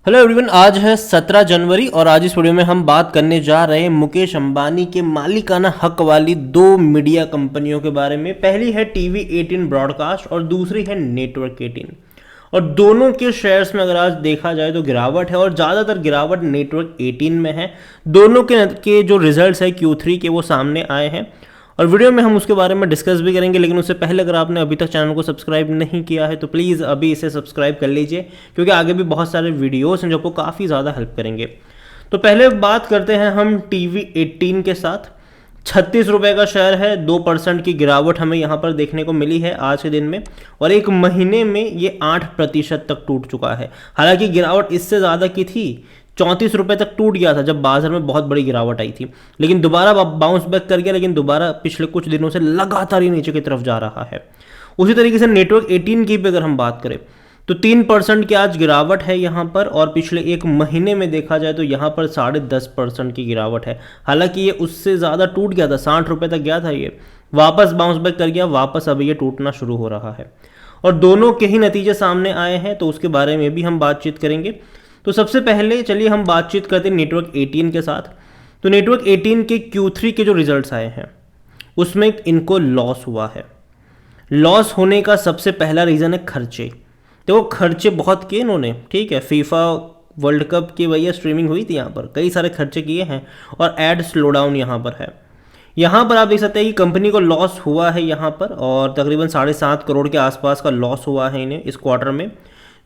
Hello everyone, आज है 17 जनवरी और आज इस वीडियो में हम बात करने जा रहे हैं मुकेश अंबानी के मालिकाना हक वाली दो मीडिया कंपनियों के बारे में। पहली है टीवी 18 ब्रॉडकास्ट और दूसरी है नेटवर्क 18। और दोनों के शेयर्स में अगर आज देखा जाए तो गिरावट है और ज़्यादातर गिरावट नेटवर्क 18 में है। दोनों के जो रिजल्ट्स है Q3 के वो सामने आए हैं और वीडियो में हम उसके बारे में डिस्कस भी करेंगे। लेकिन उससे पहले अगर आपने अभी तक चैनल को सब्सक्राइब नहीं किया है तो प्लीज़ अभी इसे सब्सक्राइब कर लीजिए, क्योंकि आगे भी बहुत सारे वीडियोस हैं जो आपको काफ़ी ज़्यादा हेल्प करेंगे। तो पहले बात करते हैं हम टीवी 18 के साथ। 36 रुपये का शेयर है, 2% की गिरावट हमें यहाँ पर देखने को मिली है आज के दिन में, और एक महीने में ये 8% तक टूट चुका है। हालांकि गिरावट इससे ज़्यादा की थी, 34 रुपये तक टूट गया था जब बाजार में बहुत बड़ी गिरावट आई थी, लेकिन दोबारा बाउंस बैक कर गया। लेकिन दोबारा पिछले कुछ दिनों से लगातार ही नीचे की तरफ जा रहा है। उसी तरीके से नेटवर्क 18 की भी अगर हम बात करें तो 3% की आज गिरावट है यहाँ पर, और पिछले एक महीने में देखा जाए तो यहाँ पर 10.5% की गिरावट है। हालांकि ये उससे ज़्यादा टूट गया था, 60 रुपये तक गया था, ये वापस बाउंस बैक कर गया, वापस अब ये टूटना शुरू हो रहा है। और दोनों के ही नतीजे सामने आए हैं तो उसके बारे में भी हम बातचीत करेंगे। तो सबसे पहले चलिए हम बातचीत करते हैं नेटवर्क 18 के साथ। तो नेटवर्क 18 के Q3 के जो रिजल्ट्स आए हैं उसमें इनको लॉस हुआ है। लॉस होने का सबसे पहला रीज़न है खर्चे। देखो, खर्चे बहुत किए इन्होंने, ठीक है। फीफा वर्ल्ड कप की भैया स्ट्रीमिंग हुई थी, यहाँ पर कई सारे खर्चे किए हैं और एड स्लो डाउन यहाँ पर है। यहाँ पर आप देख सकते हैं कि कंपनी को लॉस हुआ है यहाँ पर, और तकरीबन 7.5 करोड़ के आसपास का लॉस हुआ है इन्हें इस क्वार्टर में,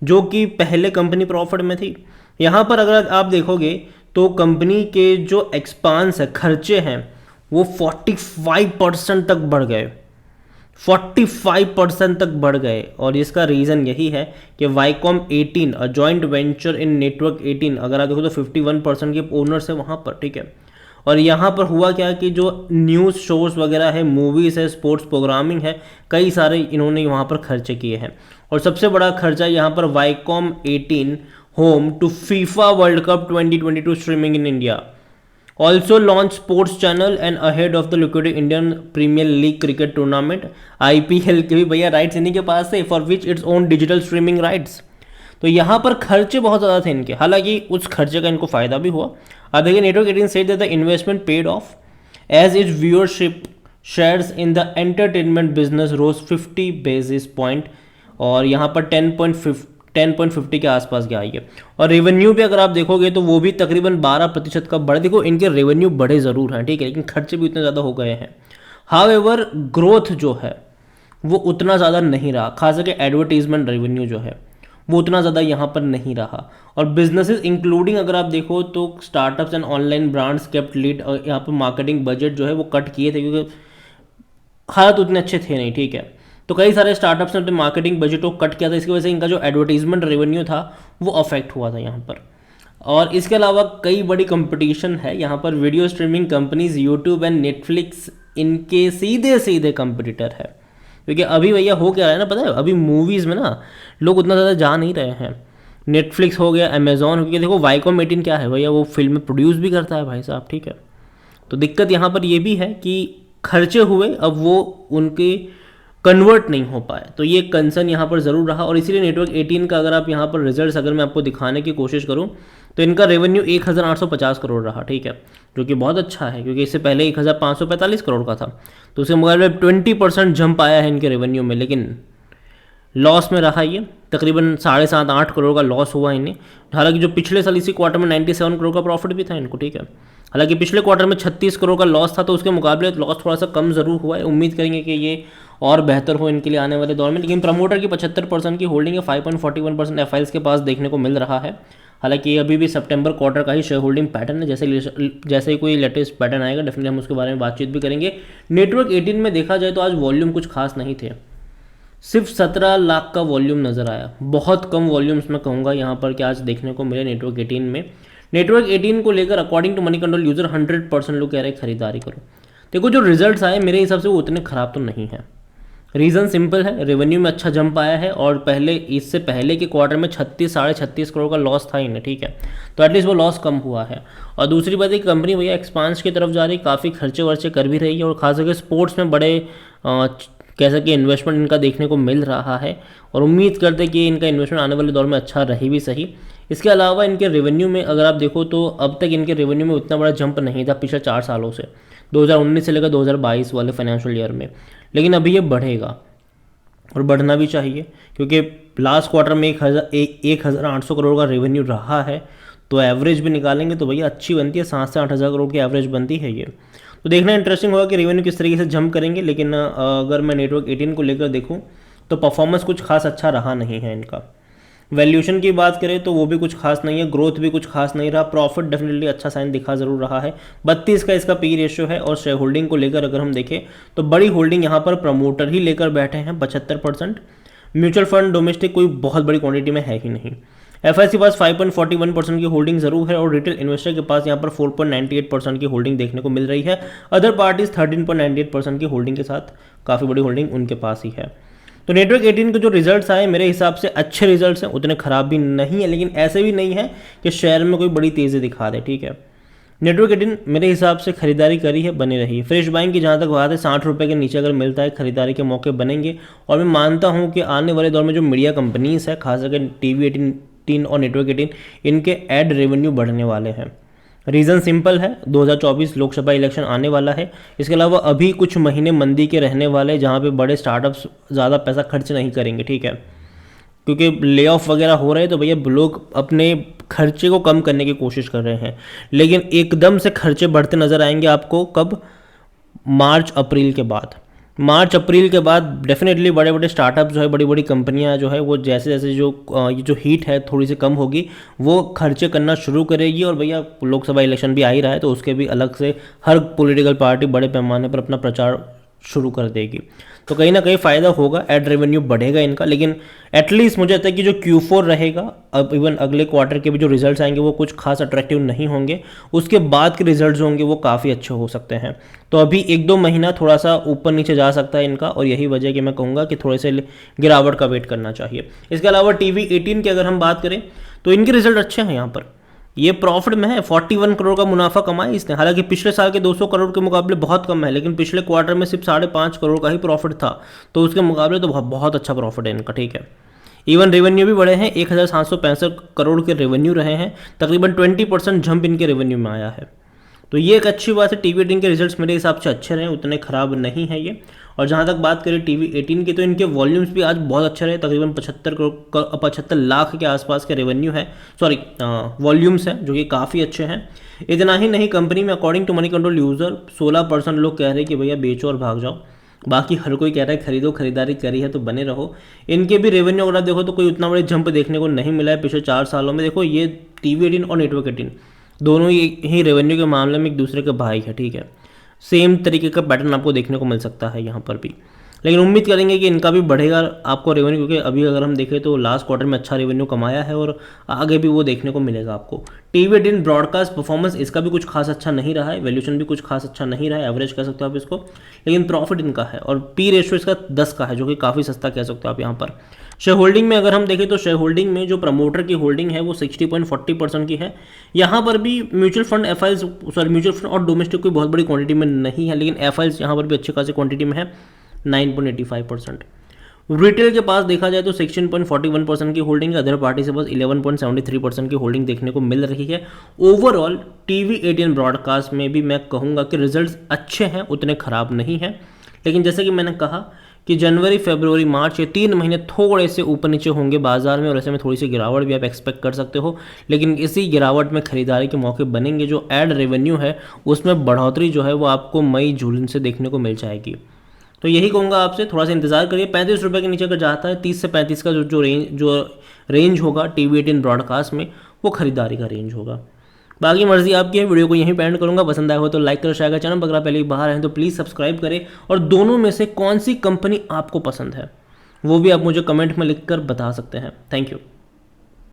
जो कि पहले कंपनी प्रॉफिट में थी। यहाँ पर अगर आप देखोगे तो कंपनी के जो एक्सपांस है, खर्चे हैं, वो 45% तक बढ़ गए, 45% तक बढ़ गए। और इसका रीज़न यही है कि Viacom 18, a joint venture in network 18, अगर आप देखो तो 51% के ओनर्स है वहाँ पर, ठीक है। और यहाँ पर हुआ क्या कि जो न्यूज़ शोज वगैरह है, मूवीज़ है, स्पोर्ट्स प्रोग्रामिंग है, कई सारे इन्होंने वहाँ पर खर्चे किए हैं। और सबसे बड़ा खर्चा यहाँ पर Viacom 18 home to FIFA World Cup 2022 streaming in India, also launch sports channel and ahead of the liquidated Indian Premier League cricket tournament. IPL के भी भैया राइट्स इन्हीं के पास है, for which its own digital streaming rights. तो यहाँ पर खर्चे बहुत ज़्यादा थे इनके, हालांकि उस खर्चे का इनको फायदा भी हुआ। अब देखिए, network 18 said that the investment paid off as is viewership shares in the entertainment business rose 50 basis point, और यहाँ पर 10.50 के आसपास गया है। और रेवेन्यू भी अगर आप देखोगे तो वो भी तकरीबन 12% का बढ़, देखो इनके रेवेन्यू बढ़े ज़रूर हैं, ठीक है, लेकिन खर्चे भी उतने ज़्यादा हो गए हैं। हाउएवर ग्रोथ जो है वो उतना ज़्यादा नहीं रहा, खास करके एडवर्टीजमेंट रेवेन्यू जो है वो उतना ज़्यादा यहाँ पर नहीं रहा। और बिजनेसेस इंक्लूडिंग अगर आप देखो तो startups and online brands kept lead, यहाँ पर मार्केटिंग बजट जो है वो कट किए थे क्योंकि हालात उतने अच्छे थे नहीं, ठीक है। तो कई सारे स्टार्टअप्स ने अपने मार्केटिंग बजट को कट किया था, इसकी वजह से इनका जो एडवर्टीजमेंट रेवेन्यू था वो अफेक्ट हुआ था यहाँ पर। और इसके अलावा कई बड़ी कंपटीशन है यहाँ पर। Video streaming companies YouTube and Netflix इनके सीधे सीधे कंपटीटर है, क्योंकि अभी भैया हो क्या रहा है ना, पता है, अभी मूवीज़ में ना लोग उतना ज़्यादा जा नहीं रहे हैं। नेटफ्लिक्स हो गया, अमेजॉन हो गया, देखो वाईकॉम 18 क्या है भैया, वो फिल्म प्रोड्यूस भी करता है भाई साहब, ठीक है। तो दिक्कत यहाँ पर ये भी है कि खर्चे हुए, अब वो उनके कन्वर्ट नहीं हो पाए, तो ये कंसर्न यहाँ पर ज़रूर रहा। और इसीलिए नेटवर्क 18 का अगर आप यहाँ पर रिजल्ट्स अगर मैं आपको दिखाने की कोशिश करूँ तो इनका रेवेन्यू 1850 करोड़ रहा, ठीक है, जो कि बहुत अच्छा है, क्योंकि इससे पहले 1545 करोड़ का था। तो उसके मुकाबले 20% जंप आया है इनके रेवेन्यू में, लेकिन लॉस में रहा ये, तकरीबन 7.5-8 करोड़ का लॉस हुआ इन्हें। हालांकि जो पिछले साल इसी क्वार्टर में 97 करोड़ का प्रॉफिट भी था इनको, ठीक है। हालांकि पिछले क्वार्टर में 36 करोड़ का लॉस था, तो उसके मुकाबले लॉस थोड़ा सा कम ज़रूर हुआ है। उम्मीद करेंगे कि ये और बेहतर हो इनके लिए आने वाले दौर में। लेकिन प्रमोटर की 75% की होल्डिंग है, 5.41% एफआईएल्स के पास देखने को मिल रहा है। हालांकि ये अभी भी सितंबर क्वार्टर का ही शेयर होल्डिंग पैटर्न है, जैसे ही कोई लेटेस्ट पैटर्न आएगा डेफिनेटली हम उसके बारे में बातचीत भी करेंगे। नेटवर्क 18 में देखा जाए तो आज वॉल्यूम कुछ खास नहीं थे, सिर्फ 17 लाख का वॉल्यूम नज़र आया। बहुत कम वॉल्यूम्स मैं कहूँगा यहाँ पर कि आज देखने को मिले नेटवर्क 18 में। नेटवर्क 18 को लेकर according to Moneycontrol user 100% लोग कह रहे हैं खरीदारी करो। देखो, जो रिजल्ट्स आए मेरे हिसाब से वो उतने ख़राब तो नहीं है। रीज़न सिंपल है, रेवेन्यू में अच्छा जंप आया है, और इससे पहले के क्वार्टर में 36-36.5 करोड़ का लॉस था इन्हें, ठीक है, तो एटलीस्ट वो लॉस कम हुआ है। और दूसरी बात है, कंपनी भैया एक्सपांस की तरफ जा रही, काफ़ी खर्चे वर्चे कर भी रही है, और खास करके स्पोर्ट्स में बड़े कह सके इन्वेस्टमेंट इनका देखने को मिल रहा है। और उम्मीद करते कि इनका इन्वेस्टमेंट आने वाले दौर में अच्छा रहे भी सही। इसके अलावा इनके रेवेन्यू में अगर आप देखो तो अब तक इनके रेवेन्यू में उतना बड़ा जंप नहीं था पिछले 4 सालों से, 2019 से लेकर 2022 वाले फाइनेंशियल ईयर में, लेकिन अभी ये बढ़ेगा और बढ़ना भी चाहिए, क्योंकि लास्ट क्वार्टर में 1,800 करोड़ का रेवेन्यू रहा है, तो एवरेज भी निकालेंगे तो भैया अच्छी बनती है, 7 से 8,000 करोड़ की एवरेज बनती है ये। तो देखना इंटरेस्टिंग होगा कि रेवेन्यू किस तरीके से जंप करेंगे। लेकिन अगर मैं नेटवर्क 18 को लेकर देखूँ तो परफॉर्मेंस कुछ खास अच्छा रहा नहीं है इनका। वैल्यूएशन की बात करें तो वो भी कुछ खास नहीं है, ग्रोथ भी कुछ खास नहीं रहा, प्रॉफिट डेफिनेटली अच्छा साइन दिखा जरूर रहा है। 32 का इसका पी रेशियो है। और शेयर होल्डिंग को लेकर अगर हम देखें तो बड़ी होल्डिंग यहाँ पर प्रमोटर ही लेकर बैठे हैं 75%। म्यूचुअल फंड डोमेस्टिक कोई बहुत बड़ी क्वांटिटी में है ही नहीं। एफआईएस के पास 5.41% की होल्डिंग जरूर है और रिटेल इन्वेस्टर के पास यहाँ पर 4.98% की होल्डिंग देखने को मिल रही है। अदर पार्टीज 13.98% की होल्डिंग के साथ काफ़ी बड़ी होल्डिंग उनके पास ही है। तो नेटवर्क 18 के जो रिजल्ट्स आए मेरे हिसाब से अच्छे रिजल्ट्स हैं, उतने खराब भी नहीं है, लेकिन ऐसे भी नहीं है कि शेयर में कोई बड़ी तेज़ी दिखा दे। ठीक है, नेटवर्क 18 मेरे हिसाब से खरीदारी करी है, बनी रही है। फ्रेश बाइंग की जहाँ तक बात है 60 रुपये के नीचे अगर मिलता है खरीदारी के मौके बनेंगे। और मैं मानता हूँ कि आने वाले दौर में जो मीडिया कंपनीज है, खास करके TV 18 और नेटवर्क 18, इनके एड रेवेन्यू बढ़ने वाले हैं। रीज़न सिंपल है, 2024 लोकसभा इलेक्शन आने वाला है। इसके अलावा अभी कुछ महीने मंदी के रहने वाले हैं जहाँ पे बड़े स्टार्टअप्स ज़्यादा पैसा खर्च नहीं करेंगे। ठीक है, क्योंकि ले ऑफ वगैरह हो रहे हैं तो भैया लोग अपने खर्चे को कम करने की कोशिश कर रहे हैं। लेकिन एकदम से खर्चे बढ़ते नज़र आएंगे आपको कब? मार्च अप्रैल के बाद। मार्च अप्रैल के बाद डेफिनेटली बड़े बड़े स्टार्टअप जो है, बड़ी बड़ी कंपनियां जो है, वो जैसे जैसे ये जो हीट है थोड़ी सी कम होगी, वो खर्चे करना शुरू करेगी। और भैया लोकसभा इलेक्शन भी आ ही रहा है तो उसके भी अलग से हर पॉलिटिकल पार्टी बड़े पैमाने पर अपना प्रचार शुरू कर देगी। तो कहीं ना कहीं फ़ायदा होगा, एड रेवेन्यू बढ़ेगा इनका। लेकिन एटलीस्ट मुझे लगता है कि जो Q4 रहेगा, अब इवन अगले क्वार्टर के भी जो रिजल्ट्स आएंगे वो कुछ खास अट्रैक्टिव नहीं होंगे। उसके बाद के रिजल्ट्स होंगे वो काफ़ी अच्छे हो सकते हैं। तो अभी 1-2 महीना थोड़ा सा ऊपर नीचे जा सकता है इनका, और यही वजह कि मैं कहूँगा कि थोड़े से गिरावट का वेट करना चाहिए। इसके अलावा TV 18 की अगर हम बात करें तो इनके रिजल्ट अच्छे हैं। यहाँ पर ये प्रॉफिट में है, 41 करोड़ का मुनाफा कमाया इसने। हालांकि पिछले साल के 200 करोड़ के मुकाबले बहुत कम है, लेकिन पिछले क्वार्टर में सिर्फ 5.5 करोड़ का ही प्रॉफिट था, तो उसके मुकाबले तो बहुत अच्छा प्रॉफिट है इनका। ठीक है, इवन रेवेन्यू भी बढ़े हैं, 1,765 करोड़ के रेवेन्यू रहे हैं, तकरीबन 20% जंप इनके रेवेन्यू में आया है। तो ये एक अच्छी बात है। TV 18 के रिजल्ट्स मेरे हिसाब से अच्छे रहे, उतने खराब नहीं है ये। और जहाँ तक बात करें TV 18 की, तो इनके वॉल्यूम्स भी आज बहुत अच्छे रहे, तकरीबन 75 लाख के आसपास के रेवेन्यू है, सॉरी वॉल्यूम्स हैं, जो कि काफ़ी अच्छे हैं। इतना ही नहीं, कंपनी में according to Moneycontrol user 16% लोग कह रहे हैं कि भैया बेचो और भाग जाओ, बाकी हर कोई कह रहा है खरीदो, खरीदारी करी है तो बने रहो। इनके भी रेवेन्यू अगर आप देखो तो कोई उतना बड़े जंप देखने को नहीं मिला है पिछले 4 सालों में। देखो ये TV 18 और नेटवर्क 18 दोनों ही रेवेन्यू के मामले में एक दूसरे के भाई है। ठीक है, सेम तरीके का पैटर्न आपको देखने को मिल सकता है यहाँ पर भी। लेकिन उम्मीद करेंगे कि इनका भी बढ़ेगा आपको रेवेन्यू, क्योंकि अभी अगर हम देखें तो लास्ट क्वार्टर में अच्छा रेवेन्यू कमाया है और आगे भी वो देखने को मिलेगा आपको। TV 18 ब्रॉडकास्ट परफॉर्मेंस इसका भी कुछ खास अच्छा नहीं रहा है, वैल्यूएशन भी कुछ खास अच्छा नहीं रहा है, एवरेज कह सकते हो आप इसको। लेकिन प्रॉफिट इनका है और पी रेशियो इसका 10 का है, जो कि काफ़ी सस्ता कह सकते हो आप यहाँ पर। शेयर होल्डिंग में अगर हम देखें तो शेयर होल्डिंग में जो प्रमोटर की होल्डिंग है वो 60.40% की है। यहाँ पर भी म्यूचुअल फंड म्यूचुअल फंड और डोमेस्टिक कोई बहुत बड़ी क्वांटिटी में नहीं है, लेकिन एफआईज यहाँ पर भी अच्छी खासी क्वांटिटी में है, 9.85%। रिटेल के पास देखा जाए तो 16.41% की होल्डिंग है, अदर पार्टी से बस 11.73% की होल्डिंग देखने को मिल रही है। ओवरऑल TV 18 ब्रॉडकास्ट में भी मैं कहूँगा कि रिजल्ट्स अच्छे हैं, उतने खराब नहीं हैं। लेकिन जैसे कि मैंने कहा कि जनवरी, फरवरी, मार्च, ये 3 महीने थोड़े से ऊपर नीचे होंगे बाजार में, और ऐसे में थोड़ी सी गिरावट भी आप एक्सपेक्ट कर सकते हो। लेकिन इसी गिरावट में खरीदारी के मौके बनेंगे। जो एड रेवेन्यू है उसमें बढ़ोतरी जो है वो आपको मई जून से देखने को मिल जाएगी। तो यही कहूँगा आपसे, थोड़ा सा इंतजार करिए। 35 रुपये के नीचे अगर जाता है, 30 से 35 का जो रेंज होगा TV 18 ब्रॉडकास्ट में, वो खरीदारी का रेंज होगा। बाकी मर्जी आपकी है। वीडियो को यहीं पे एंड करूँगा। पसंद आया हो तो लाइक करो, शेयर करो। चैनल पर अगर पहले बाहर हैं तो प्लीज़ सब्सक्राइब करें। और दोनों में से कौन सी कंपनी आपको पसंद है वो भी आप मुझे कमेंट में लिख कर बता सकते हैं। Thank you.